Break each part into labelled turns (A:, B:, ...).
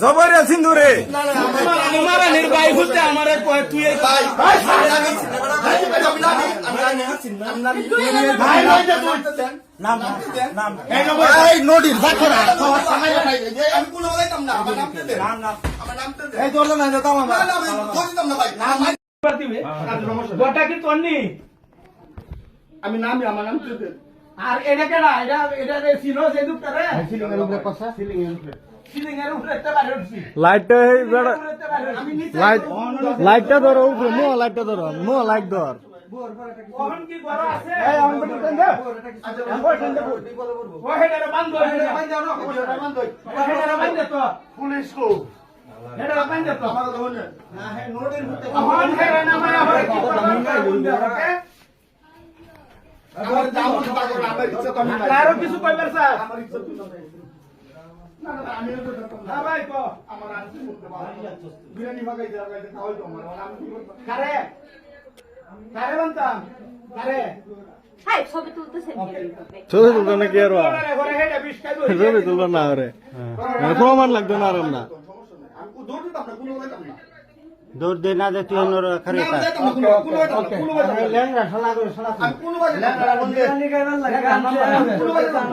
A: জবরে সিন্ধুরে
B: নির্বাহী হতে আমার তুই
A: নোটিশ দেখো না
C: আমি কোনো বলাইতাম না আমার নাম দিতে আমার নাম দিতে
A: এই তোর না যেতাম আমরা
C: আমি বলতাম না ভাই
B: গোটা কি তোর নি
C: আমি নাম আমার নাম দিতে
B: আর এটা কেডা এটা রে সিনো যে দুটা রে
A: সিলিং এর উপরে কথা সিলিং এর উপরে
B: সিলিং এর উপরে তে বাইরে উঠছি
A: লাইটটা
B: আমি নিচে
A: লাইটটা ধরো উপরে লাইটটা ধরো লাইট ধর
B: কোন কি বড় আছে
A: এই আমি বলতে দে
B: ও হেডারে বান্ধ
C: বান্ধ না বান্ধ
B: হেডারে বান্ধ তো
C: পুলিশ কো
B: হেডারে বান্ধ তো
C: আমার ধরুন না হে নোটের ভিতরে
B: হন হেডারে না মায়া হয় কি ওকে
C: আমার দাম পাগল আমার ইচ্ছা তো আমি
B: কারো কিছু কইবার স্যার
C: আমার ইচ্ছা তো না না আমি
B: না ভাই কো
C: আমার আনছি করতে পারবো বিরিয়ানি মাগাই দেওয়া গাইতে খাওয়াই তো আমার আমি কি করব
B: কারে কারে বানতাম কারে
D: হাই ছবি তুলতেছেন
A: ছবি তুলতে না কি আর
B: ঘরে হেডা বিশ খাইবো
A: ছবি তুলতে না রে প্রমাণ লাগতো না আর না
C: সমস্যা নাই আমি দৌড় দিতাম না কোনো বলাইতাম না
A: দৌড় দে না দে তুই অন্যর খারে
C: আমি যাইতাম না কোনো বলাইতাম না কোনো বলাইতাম না
A: লেংরা শালা করে শালা
C: আমি কোনো বলাইতাম না
A: কোনো বলাইতাম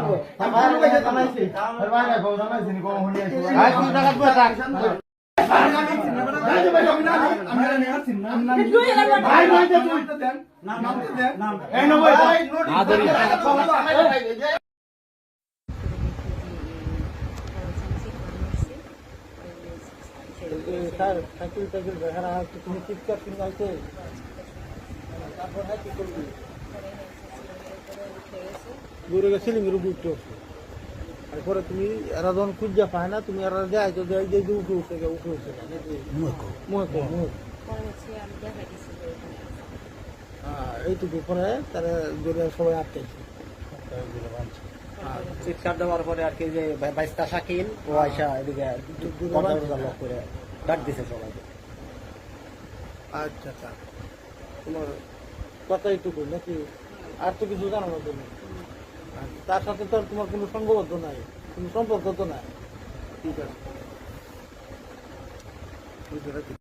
A: সাইকেল টাইকেল দেখা না তুমি চিৎকার শুনে আসছে তারপর কি করবি দূরে গেছিলি মেরু বুঝতে তারপরে তুমি এরা যখন খুঁজা পায় না তুমি এরা যাই তো যাই যে উঠে উঠে এইটুকু পরে তারা দূরে সবাই আটকেছে
E: চিৎকার দেওয়ার পরে আর কি যে বাইশটা শাকিল ও আয়সা এদিকে লক করে ডাক দিছে সবাইকে।
A: আচ্ছা আচ্ছা তোমার কথা এইটুকু নাকি আর তো কিছু জানো না তুমি তার সাথে তো আর তোমার কোনো সঙ্গবদ্ধ নাই কোনো সম্পর্ক তো নাই ঠিক আছে